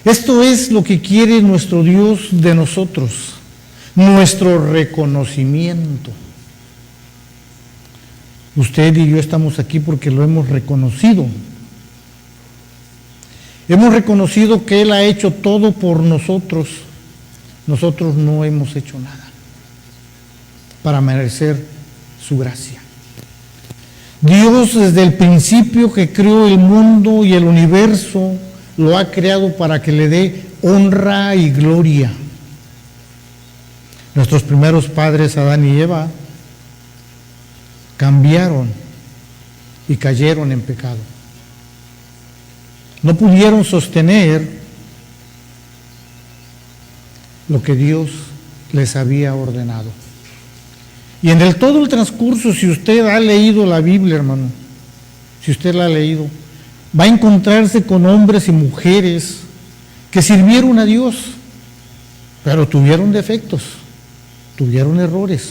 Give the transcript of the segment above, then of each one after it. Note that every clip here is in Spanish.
Esto es lo que quiere nuestro Dios de nosotros, nuestro reconocimiento. Usted y yo estamos aquí porque lo hemos reconocido. Hemos reconocido que Él ha hecho todo por nosotros. Nosotros no hemos hecho nada para merecer su gracia. Dios, desde el principio que creó el mundo y el universo, lo ha creado para que le dé honra y gloria. Nuestros primeros padres, Adán y Eva, cambiaron y cayeron en pecado. No pudieron sostener lo que Dios les había ordenado. Y en todo el transcurso, si usted ha leído la Biblia, hermano, si usted la ha leído, va a encontrarse con hombres y mujeres que sirvieron a Dios, pero tuvieron defectos, tuvieron errores.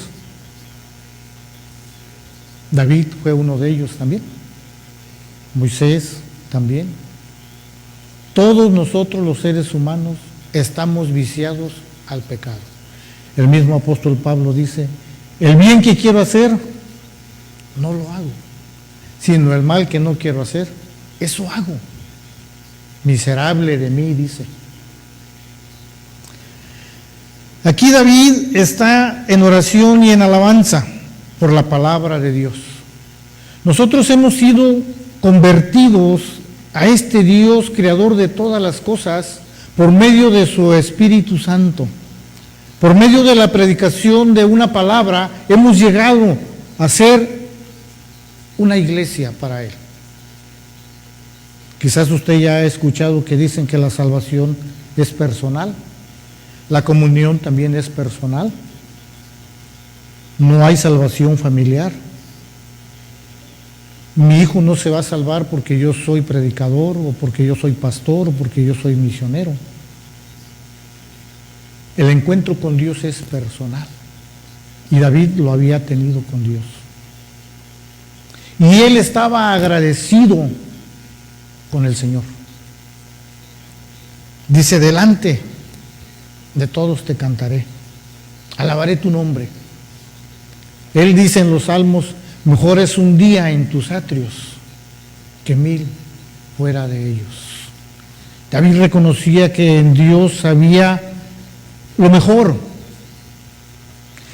David fue uno de ellos también, Moisés también. Todos nosotros los seres humanos estamos viciados al pecado. El mismo apóstol Pablo dice, el bien que quiero hacer, no lo hago, sino el mal que no quiero hacer, eso hago. Miserable de mí, dice. Aquí David está en oración y en alabanza por la palabra de Dios. Nosotros hemos sido convertidos a este Dios creador de todas las cosas por medio de su Espíritu Santo. Por medio de la predicación de una palabra hemos llegado a ser una iglesia para Él. Quizás usted ya ha escuchado que dicen que la salvación es personal, la comunión también es personal, no hay salvación familiar. Mi hijo no se va a salvar porque yo soy predicador o porque yo soy pastor o porque yo soy misionero. El encuentro con Dios es personal y David lo había tenido con Dios. Y él estaba agradecido con el Señor. Dice, delante de todos te cantaré, alabaré tu nombre. Él dice en los Salmos, mejor es un día en tus atrios que 1000 fuera de ellos. David reconocía que en Dios había lo mejor.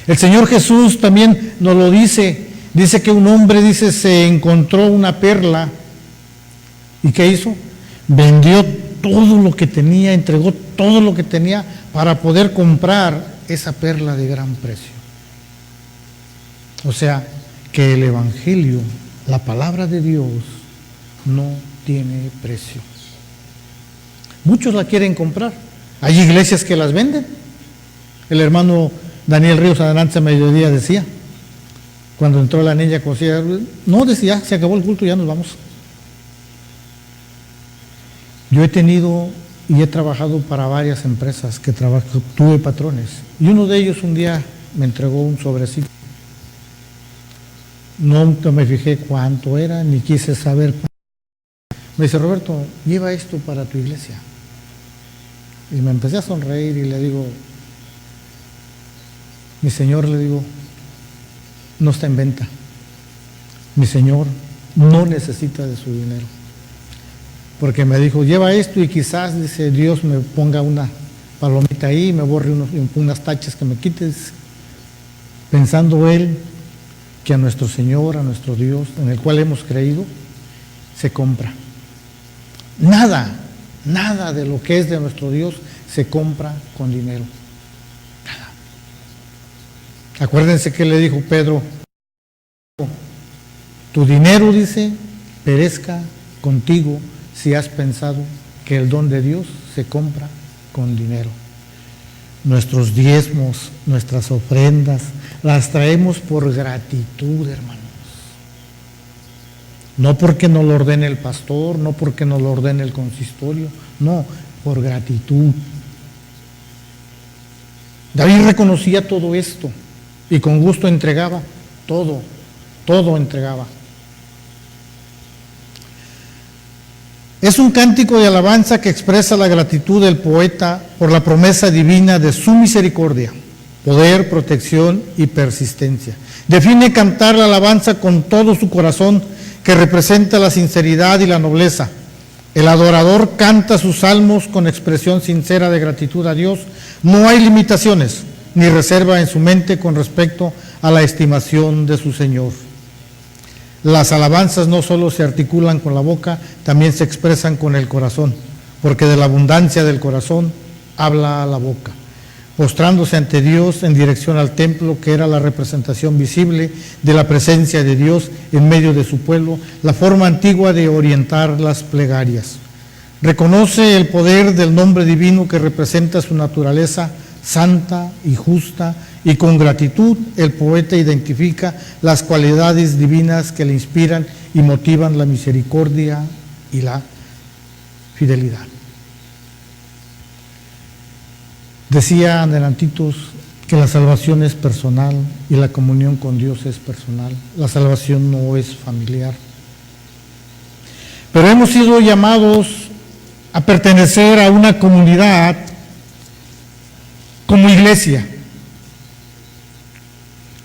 El Señor Jesús también nos lo dice. Dice que un hombre, dice, se encontró una perla. ¿Y qué hizo? Vendió todo lo que tenía, entregó todo lo que tenía para poder comprar esa perla de gran precio. O sea, que el Evangelio, la palabra de Dios, no tiene precio. Muchos la quieren comprar. Hay iglesias que las venden. El hermano Daniel Ríos adelante a mediodía decía, cuando entró la niña cosía, no, decía, se acabó el culto, ya nos vamos. Yo he tenido y he trabajado para varias empresas que tuve patrones, y uno de ellos un día me entregó un sobrecito. Nunca me fijé cuánto era, ni quise saber cuánto. Me dice, Roberto, lleva esto para tu iglesia. Y me empecé a sonreír y le digo, mi Señor, le digo, no está en venta. Mi Señor no necesita de su dinero. Porque me dijo, lleva esto y quizás, dice, Dios me ponga una palomita ahí, me borre unas tachas que me quites. Pensando Él que a nuestro Señor, a nuestro Dios, en el cual hemos creído, se compra. Nada de lo que es de nuestro Dios se compra con dinero. Nada. Acuérdense que le dijo Pedro, tu dinero, dice, perezca contigo si has pensado que el don de Dios se compra con dinero. Nuestros diezmos, nuestras ofrendas, las traemos por gratitud, hermanos. No porque nos lo ordene el pastor, no porque nos lo ordene el consistorio, no, por gratitud. David reconocía todo esto y con gusto entregaba todo entregaba. Es un cántico de alabanza que expresa la gratitud del poeta por la promesa divina de su misericordia, poder, protección y persistencia. Define cantar la alabanza con todo su corazón, que representa la sinceridad y la nobleza. El adorador canta sus salmos con expresión sincera de gratitud a Dios. No hay limitaciones ni reserva en su mente con respecto a la estimación de su Señor. Las alabanzas no solo se articulan con la boca, también se expresan con el corazón, porque de la abundancia del corazón habla la boca. Postrándose ante Dios en dirección al templo, que era la representación visible de la presencia de Dios en medio de su pueblo, la forma antigua de orientar las plegarias. Reconoce el poder del nombre divino que representa su naturaleza santa y justa, y con gratitud el poeta identifica las cualidades divinas que le inspiran y motivan la misericordia y la fidelidad. Decía adelantitos que la salvación es personal y la comunión con Dios es personal. La salvación no es familiar. Pero hemos sido llamados a pertenecer a una comunidad como iglesia.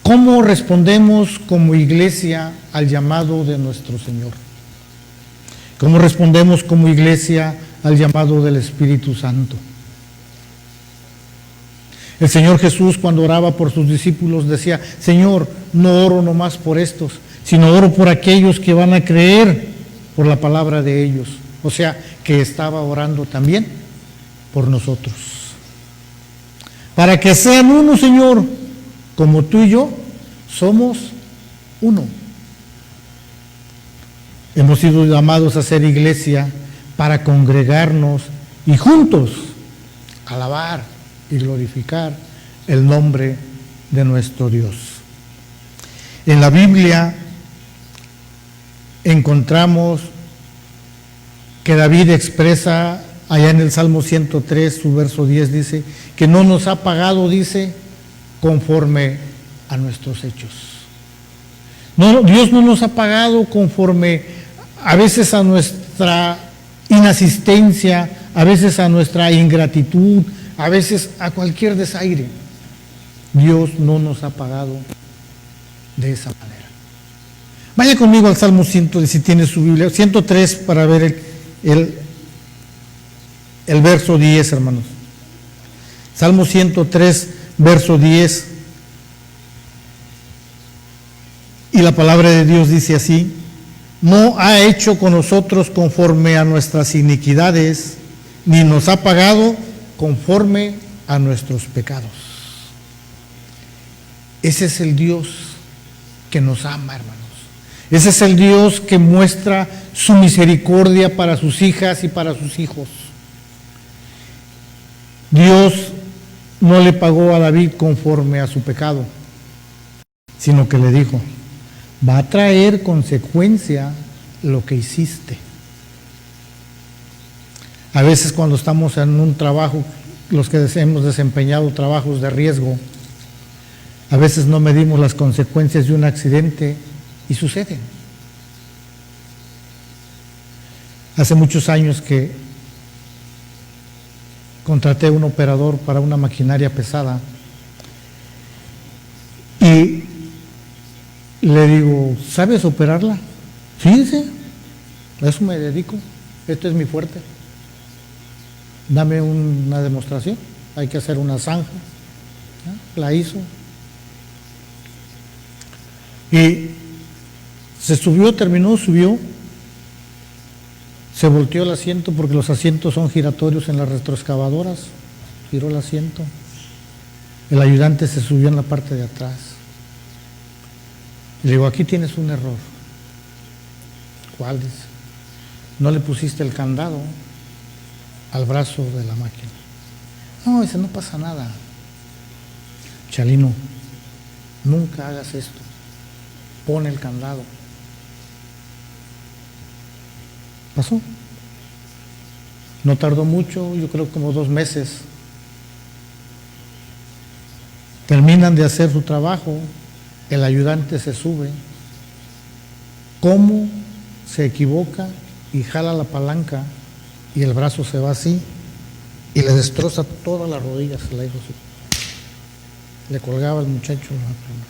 ¿Cómo respondemos como iglesia al llamado de nuestro Señor? ¿Cómo respondemos como iglesia al llamado del Espíritu Santo? El Señor Jesús, cuando oraba por sus discípulos, decía: Señor, no oro nomás por estos, sino oro por aquellos que van a creer por la palabra de ellos. O sea, que estaba orando también por nosotros. Para que sean uno, Señor, como tú y yo somos uno. Hemos sido llamados a ser iglesia para congregarnos y juntos alabar y glorificar el nombre de nuestro Dios. En la Biblia encontramos que David expresa allá en el Salmo 103, su verso 10, dice que no nos ha pagado, dice, conforme a nuestros hechos. No, Dios no nos ha pagado conforme a veces a nuestra inasistencia, a veces a nuestra ingratitud, a veces a cualquier desaire. Dios no nos ha pagado de esa manera. Vaya conmigo al Salmo 100, si tiene su Biblia, 103, para ver el verso 10, hermanos. Salmo 103, verso 10. Y la palabra de Dios dice así: no ha hecho con nosotros conforme a nuestras iniquidades, ni nos ha pagado conforme a nuestros pecados. Ese es el Dios que nos ama, hermanos. Ese es el Dios que muestra su misericordia para sus hijas y para sus hijos. Dios no le pagó a David conforme a su pecado, sino que le dijo: va a traer consecuencia lo que hiciste. A veces cuando estamos en un trabajo, los que hemos desempeñado trabajos de riesgo, a veces no medimos las consecuencias de un accidente y suceden. Hace muchos años que contraté un operador para una maquinaria pesada y le digo: ¿sabes operarla? Sí, dice, a eso me dedico, esto es mi fuerte. Dame una demostración, hay que hacer una zanja. La hizo. Y se subió, terminó, subió. Se volteó el asiento porque los asientos son giratorios en las retroexcavadoras. Giró el asiento. El ayudante se subió en la parte de atrás. Le digo: aquí tienes un error. ¿Cuál? Dice: no le pusiste el candado al brazo de la máquina. No, dice: no pasa nada. Chalino, nunca hagas esto. Pon el candado. Pasó. No tardó mucho, yo creo como 2 meses. Terminan de hacer su trabajo, el ayudante se sube. ¿Cómo se equivoca y jala la palanca y el brazo se va así y le destroza todas las rodillas, se la hizo así. Le colgaba al muchacho las piernas.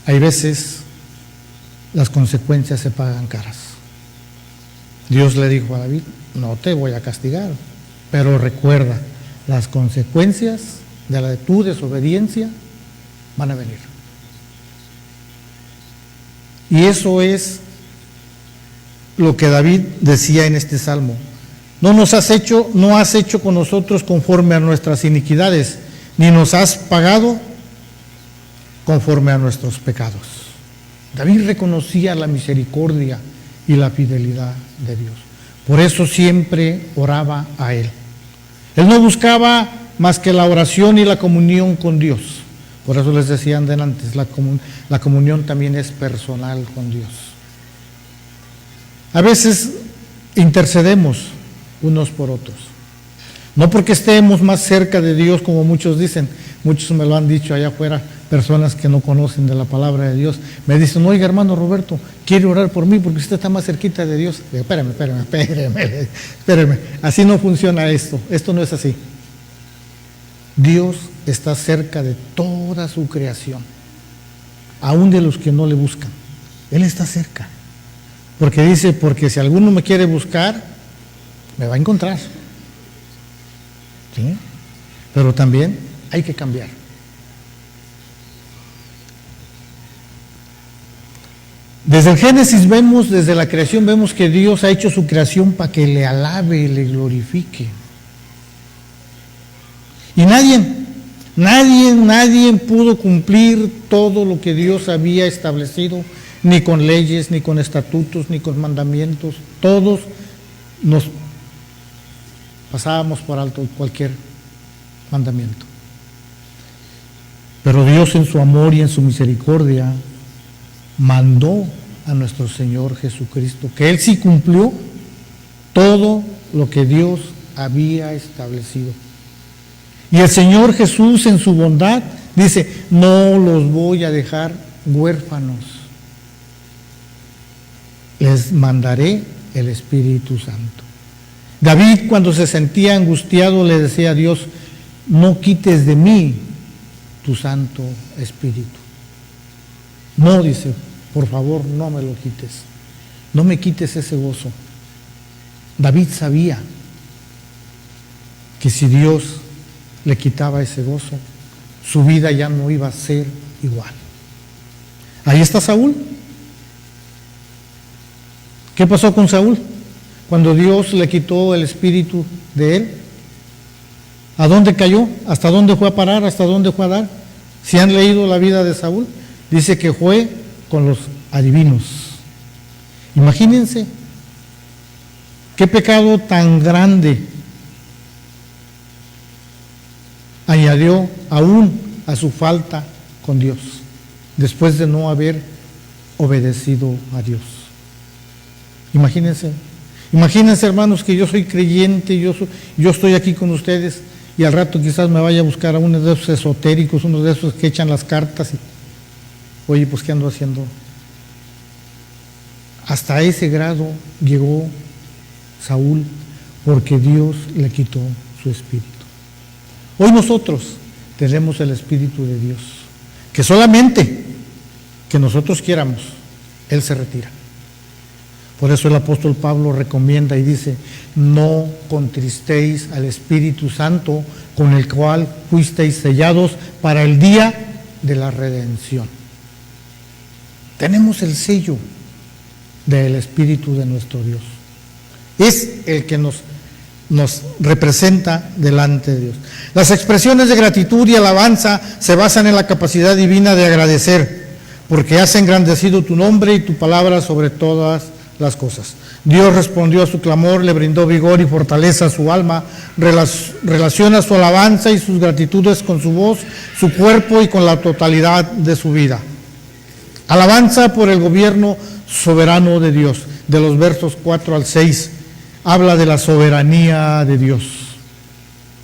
Hay veces las consecuencias se pagan caras. Dios le dijo a David, no te voy a castigar, pero recuerda, las consecuencias de tu desobediencia van a venir. Y eso es lo que David decía en este salmo. No has hecho con nosotros conforme a nuestras iniquidades, ni nos has pagado conforme a nuestros pecados. David reconocía la misericordia y la fidelidad de Dios. Por eso siempre oraba a Él. Él no buscaba más que la oración y la comunión con Dios. Por eso les decía antes, la comunión también es personal con Dios. A veces intercedemos unos por otros. No porque estemos más cerca de Dios, como muchos dicen. Muchos me lo han dicho allá afuera, personas que no conocen de la palabra de Dios. Me dicen, oiga, hermano Roberto, ¿quiere orar por mí porque usted está más cerquita de Dios? Digo, espéreme. Así no funciona esto. Esto no es así. Dios está cerca de toda su creación, aún de los que no le buscan. Él está cerca. Porque dice, porque si alguno me quiere buscar, me va a encontrar. ¿Sí? Pero también hay que cambiar. Desde el Génesis desde la creación vemos que Dios ha hecho su creación para que le alabe y le glorifique. Y nadie pudo cumplir todo lo que Dios había establecido, ni con leyes, ni con estatutos, ni con mandamientos. Todos nos pasábamos por alto cualquier mandamiento. Pero Dios en su amor y en su misericordia mandó a nuestro Señor Jesucristo, que Él sí cumplió todo lo que Dios había establecido. Y el Señor Jesús en su bondad dice, no los voy a dejar huérfanos, les mandaré el Espíritu Santo. David, cuando se sentía angustiado, le decía a Dios, no quites de mí tu Santo Espíritu. No, dice, por favor, no me lo quites. No me quites ese gozo. David sabía que si Dios le quitaba ese gozo, su vida ya no iba a ser igual. Ahí está Saúl. ¿Qué pasó con Saúl? Cuando Dios le quitó el espíritu de él, ¿a dónde cayó? ¿Hasta dónde fue a parar? ¿Hasta dónde fue a dar? Si han leído la vida de Saúl, dice que fue con los adivinos. Imagínense qué pecado tan grande añadió aún a su falta con Dios, después de no haber obedecido a Dios. Imagínense, hermanos, que yo soy creyente, yo estoy aquí con ustedes y al rato quizás me vaya a buscar a uno de esos esotéricos, uno de esos que echan las cartas y, oye, pues ¿qué ando haciendo? Hasta ese grado llegó Saúl porque Dios le quitó su espíritu. Hoy nosotros tenemos el Espíritu de Dios, que solamente que nosotros quieramos, Él se retira. Por eso el apóstol Pablo recomienda y dice, no contristéis al Espíritu Santo, con el cual fuisteis sellados para el día de la redención. Tenemos el sello del Espíritu de nuestro Dios. Es el que nos representa delante de Dios. Las expresiones de gratitud y alabanza se basan en la capacidad divina de agradecer, porque has engrandecido tu nombre y tu palabra sobre todas las cosas. Dios respondió a su clamor, le brindó vigor y fortaleza a su alma, relaciona su alabanza y sus gratitudes con su voz, su cuerpo y con la totalidad de su vida. Alabanza por el gobierno soberano de Dios. De los versos 4 al 6 habla de la soberanía de Dios.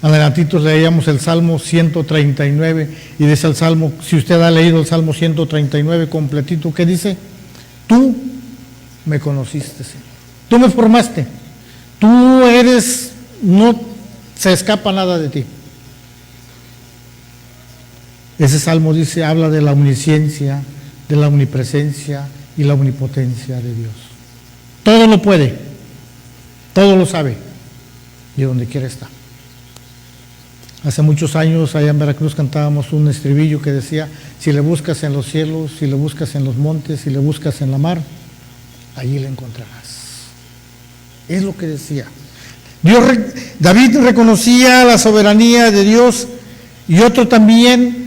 Adelantitos leíamos el Salmo 139 y dice el Salmo, si usted ha leído el Salmo 139 completito, ¿qué dice? Tú me conociste, Señor. Tú me formaste. Tú eres, no se escapa nada de ti. Ese salmo dice, habla de la omnisciencia, de la omnipresencia y la omnipotencia de Dios. Todo lo puede, todo lo sabe, y donde quiera está. Hace muchos años allá en Veracruz cantábamos un estribillo que decía, si le buscas en los cielos, si le buscas en los montes, si le buscas en la mar, allí le encontrarás. Es lo que decía. David reconocía la soberanía de Dios, y otro también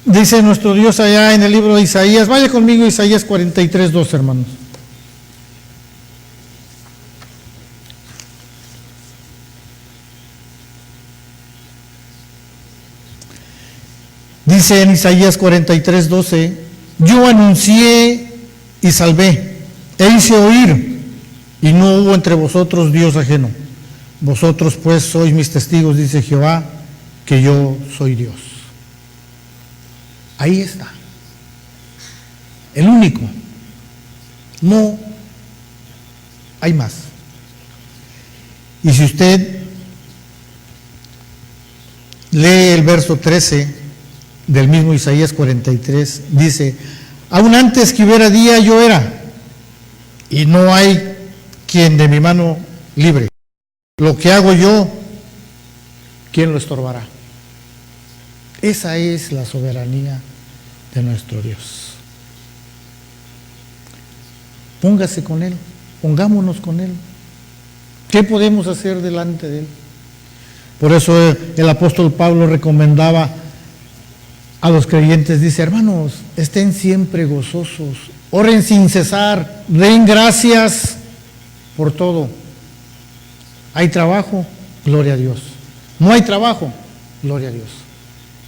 dice nuestro Dios allá en el libro de Isaías. Vaya conmigo, Isaías 43:2, hermanos. Dice en Isaías 43:12, yo anuncié y salvé, e hice oír, y no hubo entre vosotros Dios ajeno. Vosotros pues sois mis testigos, dice Jehová, que yo soy Dios. Ahí está, el único, no hay más. Y si usted lee el verso 13 del mismo Isaías 43, dice, aún antes que hubiera día yo era, y no hay quien de mi mano libre. Lo que hago yo, ¿quién lo estorbará? Esa es la soberanía de nuestro Dios. Póngase con Él, pongámonos con Él. ¿Qué podemos hacer delante de Él? Por eso el apóstol Pablo recomendaba a los creyentes, dice, hermanos, estén siempre gozosos, oren sin cesar, den gracias por todo. ¿Hay trabajo? Gloria a Dios. ¿No hay trabajo? Gloria a Dios.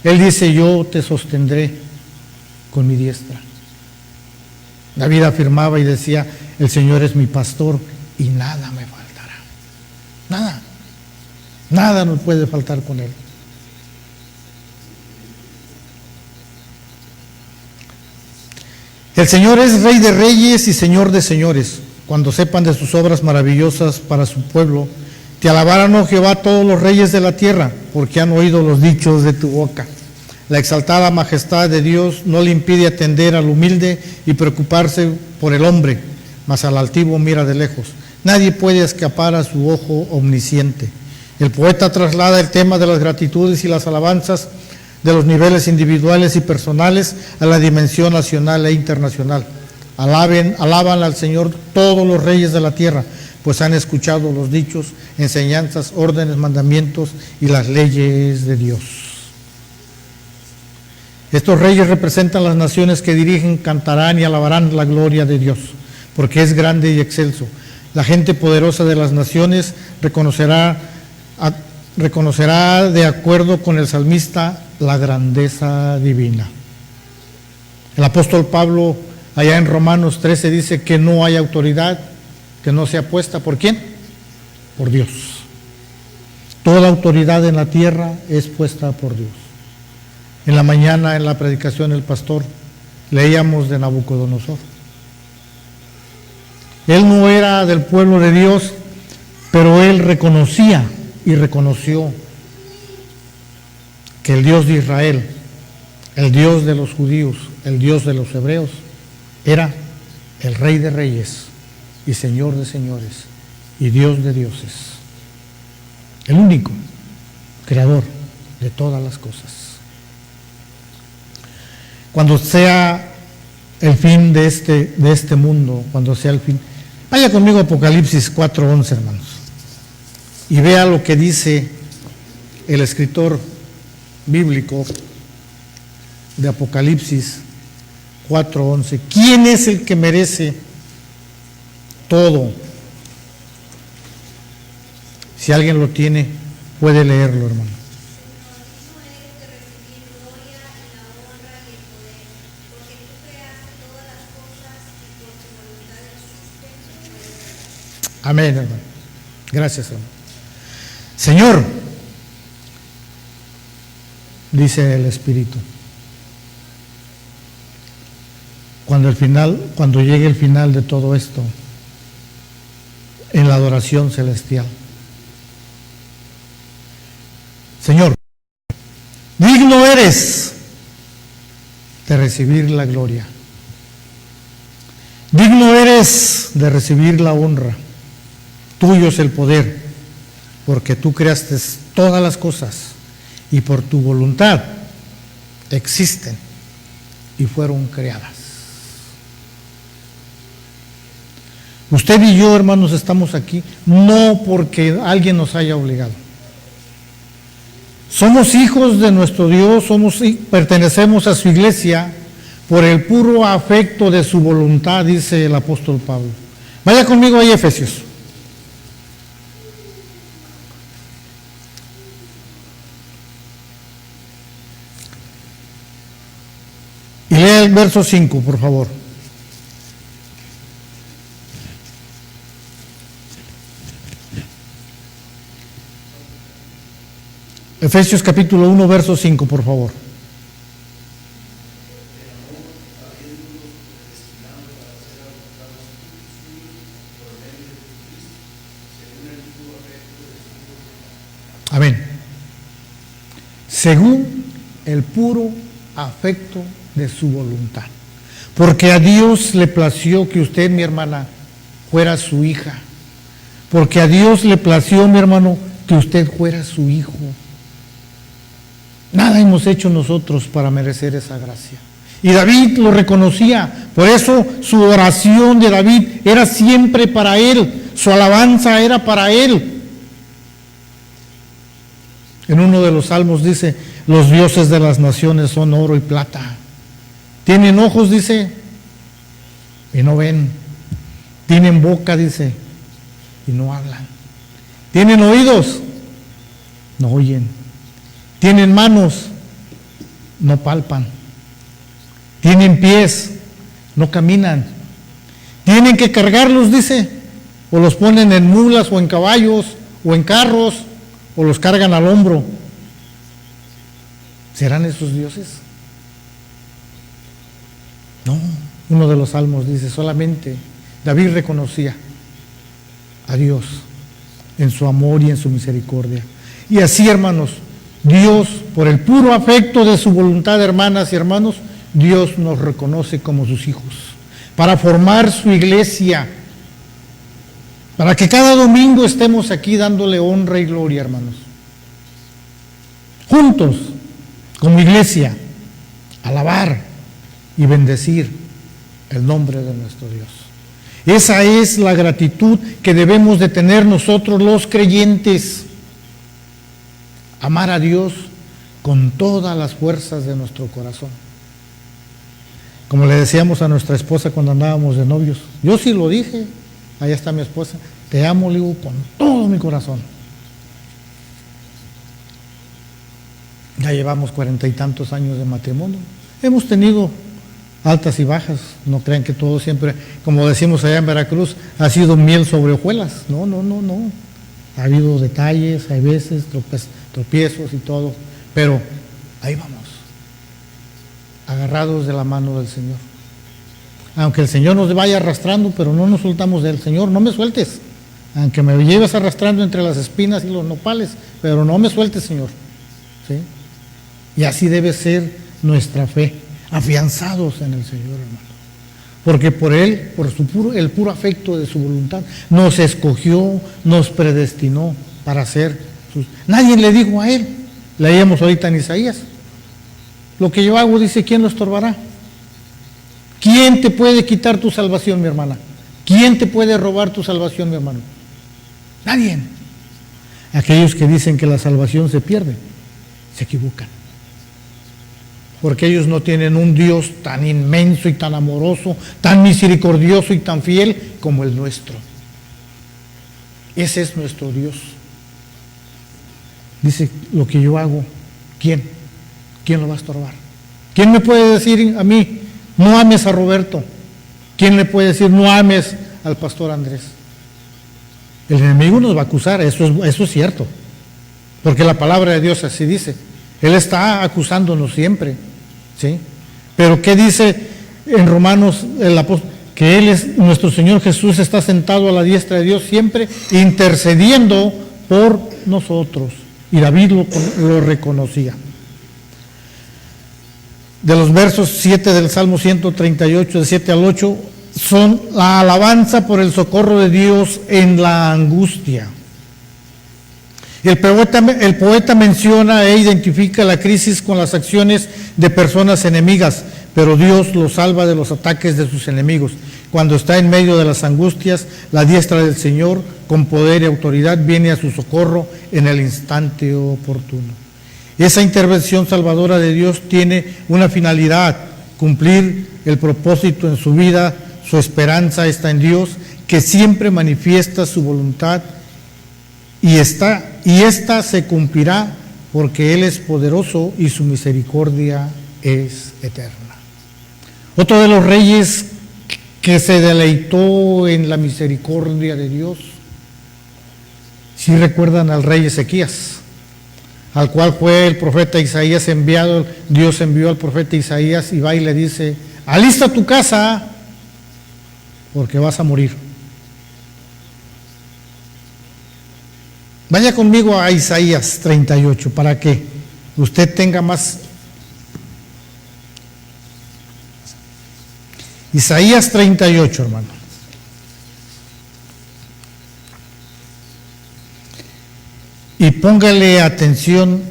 Él dice, yo te sostendré con mi diestra. David afirmaba y decía, el Señor es mi pastor y nada me faltará. Nada. Nada nos puede faltar con Él. El Señor es Rey de reyes y Señor de señores. Cuando sepan de sus obras maravillosas para su pueblo, te alabarán, oh Jehová, todos los reyes de la tierra, porque han oído los dichos de tu boca. La exaltada majestad de Dios no le impide atender al humilde y preocuparse por el hombre, mas al altivo mira de lejos. Nadie puede escapar a su ojo omnisciente. El poeta traslada el tema de las gratitudes y las alabanzas de los niveles individuales y personales a la dimensión nacional e internacional. Alaban al Señor todos los reyes de la tierra, pues han escuchado los dichos, enseñanzas, órdenes, mandamientos y las leyes de Dios. Estos reyes representan las naciones que dirigen, cantarán y alabarán la gloria de Dios, porque es grande y excelso. La gente poderosa de las naciones reconocerá de acuerdo con el salmista la grandeza divina. El apóstol Pablo allá en Romanos 13 dice que no hay autoridad que no sea puesta ¿por quién? Por Dios. Toda autoridad en la tierra es puesta por Dios. En la mañana en la predicación del pastor leíamos de Nabucodonosor. Él no era del pueblo de Dios, pero él reconocía y reconoció que el Dios de Israel, el Dios de los judíos, el Dios de los hebreos, era el Rey de reyes y Señor de señores y Dios de dioses, el único creador de todas las cosas. Cuando sea el fin de este mundo, cuando sea el fin, vaya conmigo a Apocalipsis 4:11, hermanos, y vea lo que dice el escritor bíblico de Apocalipsis 4:11. ¿Quién es el que merece todo? Si alguien lo tiene, puede leerlo, hermano. Amén, hermano. Gracias, hermano. Señor, dice el Espíritu, cuando llegue el final de todo esto, en la adoración celestial. Señor, digno eres de recibir la gloria. Digno eres de recibir la honra. Tuyo es el poder, porque tú creaste todas las cosas y por tu voluntad existen y fueron creadas. Usted y yo, hermanos, estamos aquí no porque alguien nos haya obligado. Somos hijos de nuestro Dios, pertenecemos a su iglesia por el puro afecto de su voluntad, dice el apóstol Pablo. Vaya conmigo ahí, Efesios. Y lea el verso 5, por favor. Efesios capítulo 1, verso 5, por favor. Amén. Según el puro afecto de su voluntad. Porque a Dios le plació que usted, mi hermana, fuera su hija. Porque a Dios le plació, mi hermano, que usted fuera su hijo. Nada hemos hecho nosotros para merecer esa gracia. Y David lo reconocía. Por eso su oración de David era siempre para él. Su alabanza era para él. En uno de los salmos dice: los dioses de las naciones son oro y plata. Tienen ojos, dice, y no ven. Tienen boca, dice, y no hablan. Tienen oídos, no oyen. Tienen manos, no palpan. Tienen pies, no caminan. Tienen que cargarlos, dice, o los ponen en mulas o en caballos o en carros o los cargan al hombro. ¿Serán esos dioses? No. Uno de los salmos dice: solamente David reconocía a Dios en su amor y en su misericordia. Y así, hermanos, Dios, por el puro afecto de su voluntad, hermanas y hermanos, Dios nos reconoce como sus hijos, para formar su iglesia, para que cada domingo estemos aquí dándole honra y gloria, hermanos. Juntos, como iglesia, alabar y bendecir el nombre de nuestro Dios. Esa es la gratitud que debemos de tener nosotros los creyentes. Amar a Dios con todas las fuerzas de nuestro corazón. Como le decíamos a nuestra esposa cuando andábamos de novios, yo sí lo dije, allá está mi esposa: te amo, le digo, con todo mi corazón. Ya llevamos 40 y tantos años de matrimonio. Hemos tenido altas y bajas, no crean que todo siempre, como decimos allá en Veracruz, ha sido miel sobre hojuelas. No. Ha habido detalles, hay veces tropiezos y todo, pero ahí vamos, agarrados de la mano del Señor. Aunque el Señor nos vaya arrastrando, pero no nos soltamos de él. Señor, no me sueltes, aunque me lleves arrastrando entre las espinas y los nopales, pero no me sueltes, Señor. ¿Sí? Y así debe ser nuestra fe, afianzados en el Señor, hermano. Porque por Él, por el puro afecto de su voluntad, nos escogió, nos predestinó para ser sus... Nadie le dijo a Él. Leíamos ahorita en Isaías: lo que yo hago, dice, ¿quién lo estorbará? ¿Quién te puede quitar tu salvación, mi hermana? ¿Quién te puede robar tu salvación, mi hermano? Nadie. Aquellos que dicen que la salvación se pierde, se equivocan. Porque ellos no tienen un Dios tan inmenso y tan amoroso, tan misericordioso y tan fiel como el nuestro. Ese es nuestro Dios. Dice: lo que yo hago, ¿quién lo va a estorbar? ¿Quién me puede decir a mí, no ames a Roberto? ¿Quién le puede decir, no ames al pastor Andrés? El enemigo nos va a acusar, eso es cierto, porque la palabra de Dios así dice. Él está acusándonos siempre, ¿sí? Pero ¿qué dice en Romanos el apóstol, que Él es, nuestro Señor Jesús está sentado a la diestra de Dios siempre intercediendo por nosotros. Y David lo reconocía. De los versos 7 del Salmo 138, de 7 al 8, son la alabanza por el socorro de Dios en la angustia. El poeta menciona e identifica la crisis con las acciones de personas enemigas, pero Dios lo salva de los ataques de sus enemigos. Cuando está en medio de las angustias, la diestra del Señor, con poder y autoridad, viene a su socorro en el instante oportuno. Esa intervención salvadora de Dios tiene una finalidad: cumplir el propósito en su vida. Su esperanza está en Dios, que siempre manifiesta su voluntad, y esta se cumplirá porque Él es poderoso y su misericordia es eterna. Otro de los reyes que se deleitó en la misericordia de Dios, si recuerdan al rey Ezequías, al cual fue el profeta Isaías enviado. Dios envió al profeta Isaías y va y le dice: alista tu casa porque vas a morir. Vaya conmigo a Isaías 38 para que usted tenga más. Isaías 38, hermano. Y póngale atención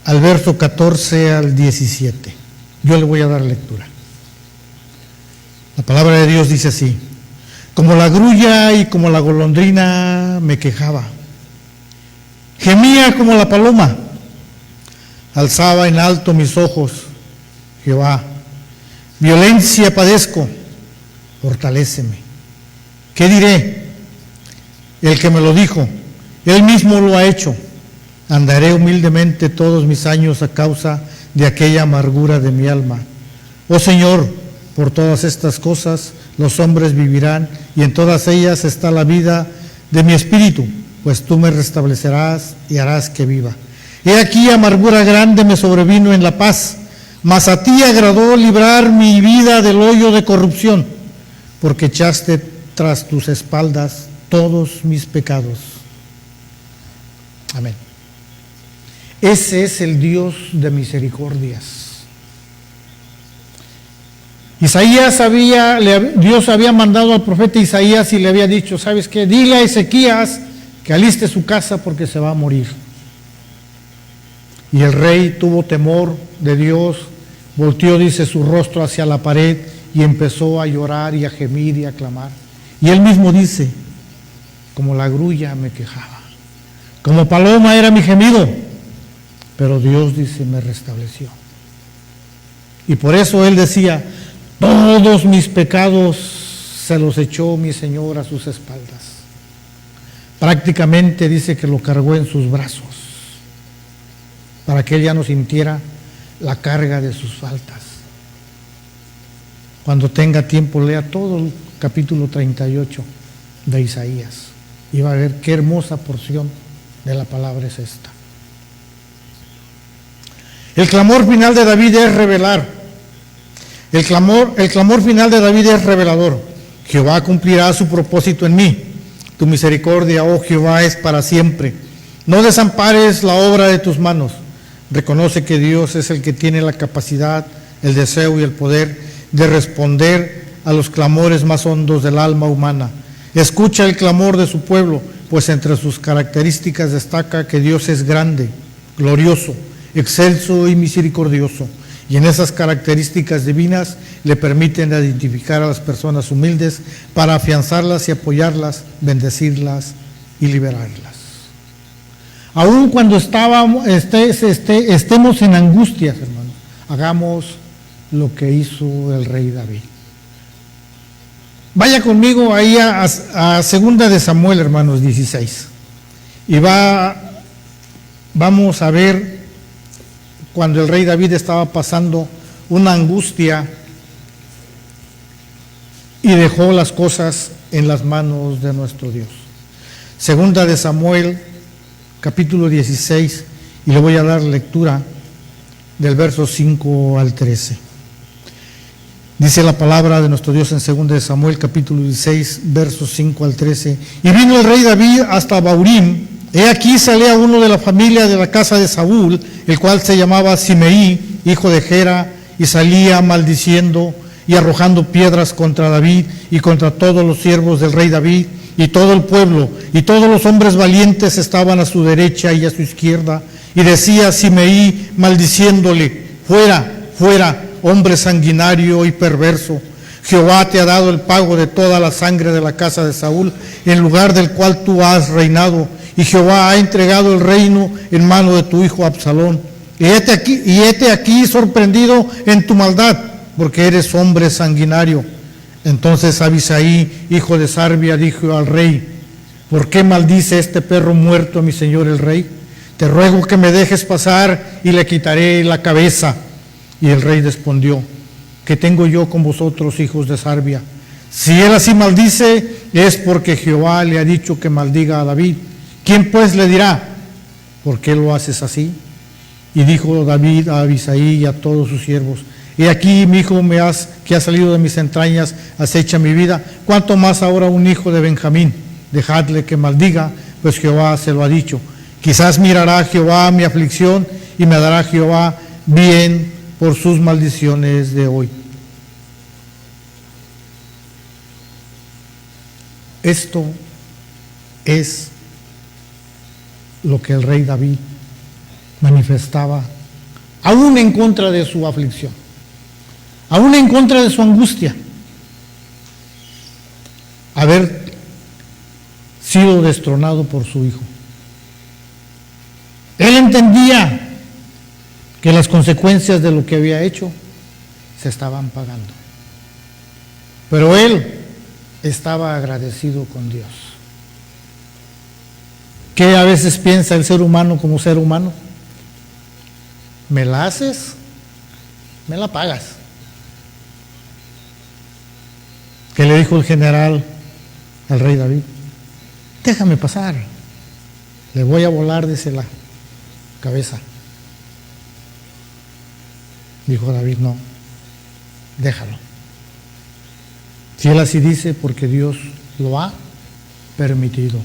al verso 14 al 17. Yo le voy a dar lectura. La palabra de Dios dice así: como la grulla y como la golondrina me quejaba, gemía como la paloma, alzaba en alto mis ojos, Jehová, violencia padezco, fortaléceme. ¿Qué diré? El que me lo dijo, Él mismo lo ha hecho. Andaré humildemente todos mis años a causa de aquella amargura de mi alma. Oh Señor, por todas estas cosas los hombres vivirán, y en todas ellas está la vida de mi espíritu, pues tú me restablecerás y harás que viva. He aquí amargura grande me sobrevino en la paz, mas a ti agradó librar mi vida del hoyo de corrupción, porque echaste tras tus espaldas todos mis pecados. Amén. Ese es el Dios de misericordias. Dios había mandado al profeta Isaías y le había dicho: ¿sabes qué? Dile a Ezequías que aliste su casa porque se va a morir. Y el rey tuvo temor de Dios, volteó, dice, su rostro hacia la pared y empezó a llorar y a gemir y a clamar. Y él mismo dice: como la grulla me quejaba, como paloma era mi gemido, pero Dios, dice, me restableció. Y por eso él decía: todos mis pecados se los echó mi Señor a sus espaldas. Prácticamente dice que lo cargó en sus brazos, para que él ya no sintiera la carga de sus faltas. Cuando tenga tiempo, lea todo el capítulo 38 de Isaías y va a ver qué hermosa porción de la palabra es esta. El clamor final de David es revelar. El clamor final de David es revelador. Jehová cumplirá su propósito en mí. Tu misericordia, oh Jehová, es para siempre. No desampares la obra de tus manos. Reconoce que Dios es el que tiene la capacidad, el deseo y el poder de responder a los clamores más hondos del alma humana. Escucha el clamor de su pueblo, pues entre sus características destaca que Dios es grande, glorioso, excelso y misericordioso. Y en esas características divinas le permiten identificar a las personas humildes para afianzarlas y apoyarlas, bendecirlas y liberarlas. Aun cuando estemos en angustias, hermanos, hagamos lo que hizo el rey David. Vaya conmigo ahí a Segunda de Samuel, hermanos, 16. Y vamos a ver cuando el rey David estaba pasando una angustia y dejó las cosas en las manos de nuestro Dios. Segunda de Samuel, capítulo 16, y le voy a dar lectura del verso 5 al 13. Dice la palabra de nuestro Dios en 2 de Samuel, capítulo 16, versos 5 al 13. Y vino el rey David hasta Baurim. He aquí salía uno de la familia de la casa de Saúl, el cual se llamaba Simeí, hijo de Gera, y salía maldiciendo y arrojando piedras contra David y contra todos los siervos del rey David y todo el pueblo, y todos los hombres valientes estaban a su derecha y a su izquierda. Y decía Simeí maldiciéndole: fuera, fuera, hombre sanguinario y perverso. Jehová te ha dado el pago de toda la sangre de la casa de Saúl, en lugar del cual tú has reinado, y Jehová ha entregado el reino en mano de tu hijo Absalón. Y hete aquí sorprendido en tu maldad, porque eres hombre sanguinario. Entonces Abisaí, hijo de Sarbia, dijo al rey: ¿por qué maldice este perro muerto a mi señor el rey? Te ruego que me dejes pasar y le quitaré la cabeza. Y el rey respondió: ¿qué tengo yo con vosotros, hijos de Sarbia? Si él así maldice, es porque Jehová le ha dicho que maldiga a David. ¿Quién pues le dirá: ¿por qué lo haces así? Y dijo David a Abisaí y a todos sus siervos: he aquí, mi hijo que ha salido de mis entrañas, acecha mi vida. ¿Cuánto más ahora un hijo de Benjamín? Dejadle que maldiga, pues Jehová se lo ha dicho. Quizás mirará Jehová mi aflicción y me dará Jehová bien por sus maldiciones de hoy. Esto es lo que el rey David manifestaba, aún en contra de su aflicción, aún en contra de su angustia, haber sido destronado por su hijo. Él entendía que las consecuencias de lo que había hecho se estaban pagando, pero él estaba agradecido con Dios. ¿Qué a veces piensa el ser humano como ser humano? ¿Me la haces? Me la pagas. ¿Qué le dijo el general al rey David? Déjame pasar, le voy a volar desde la cabeza. Dijo David: no, déjalo. Si él así dice, porque Dios lo ha permitido.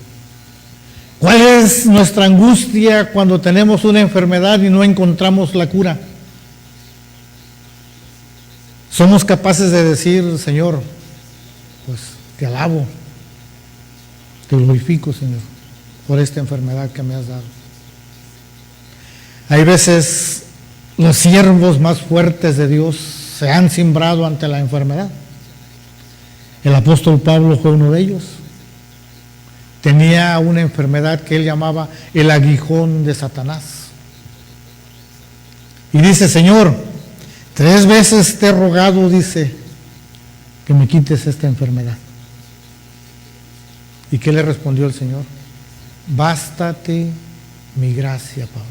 ¿Cuál es nuestra angustia cuando tenemos una enfermedad y no encontramos la cura? Somos capaces de decir: Señor, pues te alabo, te glorifico, Señor, por esta enfermedad que me has dado. Hay veces los siervos más fuertes de Dios se han cimbrado ante la enfermedad. El apóstol Pablo fue uno de ellos. Tenía una enfermedad que él llamaba el aguijón de Satanás. Y dice: Señor, 3 veces te he rogado, dice, que me quites esta enfermedad. ¿Y qué le respondió el Señor? Bástate mi gracia, Pablo.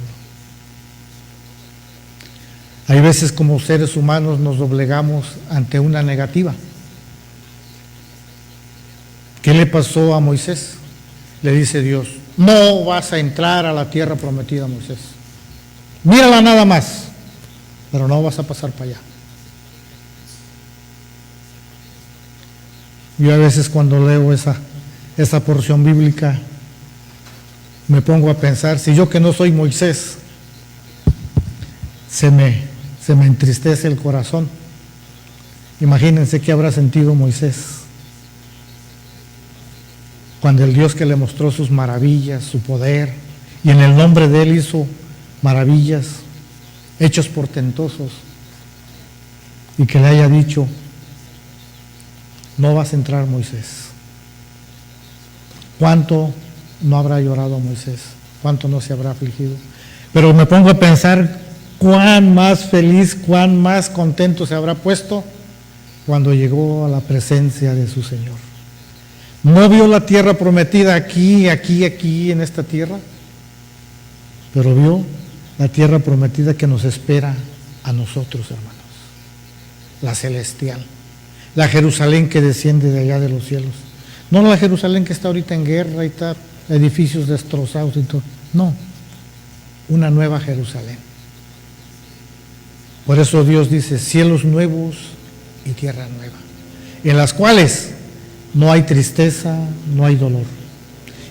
Hay veces como seres humanos nos doblegamos ante una negativa. ¿Qué le pasó a Moisés? Le dice Dios: no vas a entrar a la tierra prometida, Moisés. Mírala nada más, pero no vas a pasar para allá. Yo a veces cuando leo esa porción bíblica me pongo a pensar, si yo que no soy Moisés, se me entristece el corazón. Imagínense qué habrá sentido Moisés cuando el Dios que le mostró sus maravillas, su poder, y en el nombre de él hizo maravillas, hechos portentosos, y que le haya dicho: no vas a entrar, Moisés. ¿Cuánto no habrá llorado Moisés? ¿Cuánto no se habrá afligido? Pero me pongo a pensar cuán más feliz, cuán más contento se habrá puesto cuando llegó a la presencia de su Señor. No vio la tierra prometida aquí en esta tierra, pero vio la tierra prometida que nos espera a nosotros, hermanos. La celestial, la Jerusalén que desciende de allá de los cielos. No la Jerusalén que está ahorita en guerra y está edificios destrozados y todo. No, una nueva Jerusalén. Por eso Dios dice: cielos nuevos y tierra nueva, en las cuales no hay tristeza, no hay dolor.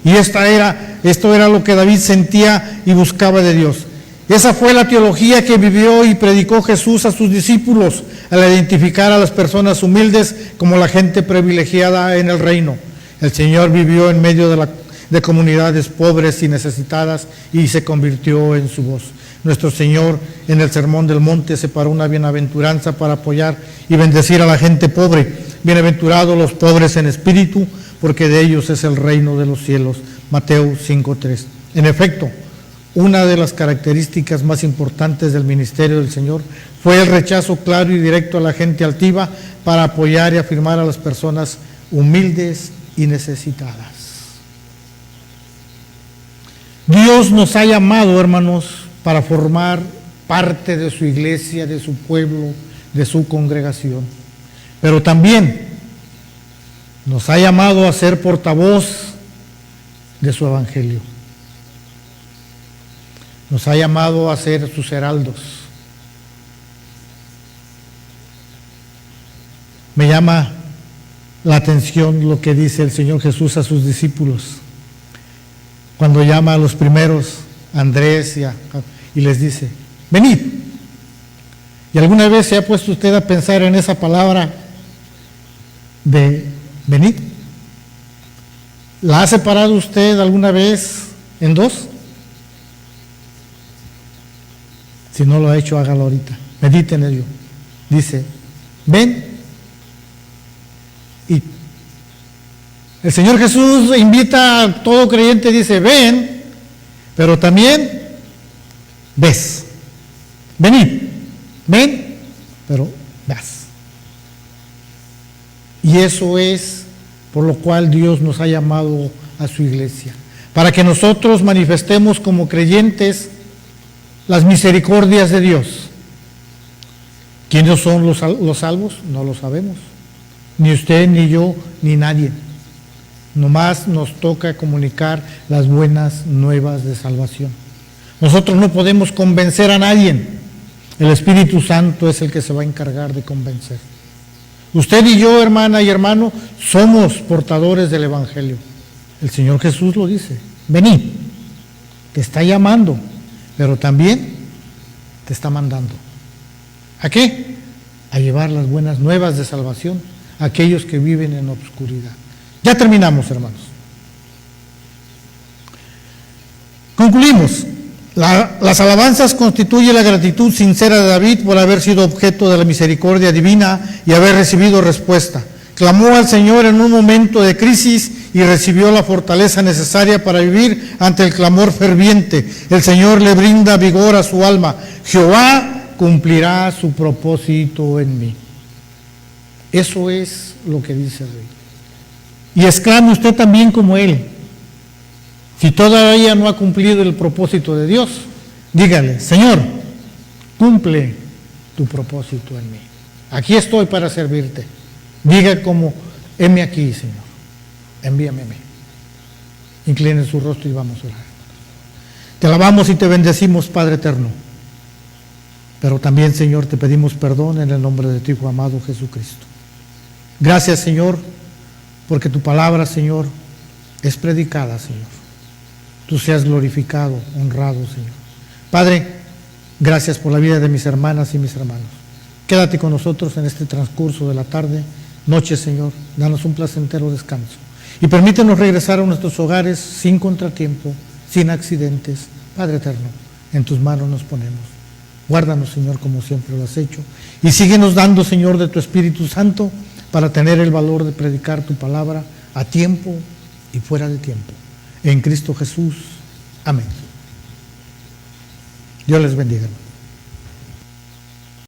Y esto era lo que David sentía y buscaba de Dios. Esa fue la teología que vivió y predicó Jesús a sus discípulos al identificar a las personas humildes como la gente privilegiada en el reino. El Señor vivió en medio de comunidades pobres y necesitadas y se convirtió en su voz. Nuestro Señor en el Sermón del Monte separó una bienaventuranza para apoyar y bendecir a la gente pobre. Bienaventurados los pobres en espíritu, porque de ellos es el reino de los cielos. Mateo 5:3. En efecto, una de las características más importantes del ministerio del Señor fue el rechazo claro y directo a la gente altiva para apoyar y afirmar a las personas humildes y necesitadas. Dios nos ha llamado, hermanos, para formar parte de su iglesia, de su pueblo, de su congregación. Pero también nos ha llamado a ser portavoz de su evangelio. Nos ha llamado a ser sus heraldos. Me llama la atención lo que dice el Señor Jesús a sus discípulos cuando llama a los primeros, a Andrés y les dice: venid. ¿Y alguna vez se ha puesto usted a pensar en esa palabra de venid? ¿La ha separado usted alguna vez en dos? Si no lo ha hecho, hágalo ahorita. Medite en ello. Dice: ven. Y el Señor Jesús invita a todo creyente, dice: ven, pero también ves. Venid, ven, pero vas. Y eso es por lo cual Dios nos ha llamado a su iglesia, para que nosotros manifestemos como creyentes las misericordias de Dios. ¿Quiénes son los salvos? No lo sabemos. Ni usted, ni yo, ni nadie. Nomás nos toca comunicar las buenas nuevas de salvación. Nosotros no podemos convencer a nadie. El Espíritu Santo es el que se va a encargar de convencer. Usted y yo, hermana y hermano, somos portadores del Evangelio. El Señor Jesús lo dice: venid, te está llamando, pero también te está mandando. ¿A qué? A llevar las buenas nuevas de salvación a aquellos que viven en obscuridad. Ya terminamos, hermanos. Concluimos. Las alabanzas constituyen la gratitud sincera de David por haber sido objeto de la misericordia divina y haber recibido respuesta. Clamó al Señor en un momento de crisis y recibió la fortaleza necesaria para vivir ante el clamor ferviente. El Señor le brinda vigor a su alma. Jehová cumplirá su propósito en mí. Eso es lo que dice el rey. Y exclame usted también como él. Si todavía no ha cumplido el propósito de Dios, dígale: Señor, cumple tu propósito en mí. Aquí estoy para servirte. Diga como: heme aquí, Señor, envíame a mí. Incline su rostro y vamos a orar. Te alabamos y te bendecimos, Padre eterno. Pero también, Señor, te pedimos perdón en el nombre de tu Hijo amado Jesucristo. Gracias, Señor, porque tu palabra, Señor, es predicada, Señor. Tú seas glorificado, honrado, Señor. Padre, gracias por la vida de mis hermanas y mis hermanos. Quédate con nosotros en este transcurso de la tarde, noche, Señor. Danos un placentero descanso. Y permítenos regresar a nuestros hogares sin contratiempo, sin accidentes. Padre eterno, en tus manos nos ponemos. Guárdanos, Señor, como siempre lo has hecho. Y síguenos dando, Señor, de tu Espíritu Santo para tener el valor de predicar tu palabra a tiempo y fuera de tiempo. En Cristo Jesús. Amén. Dios les bendiga.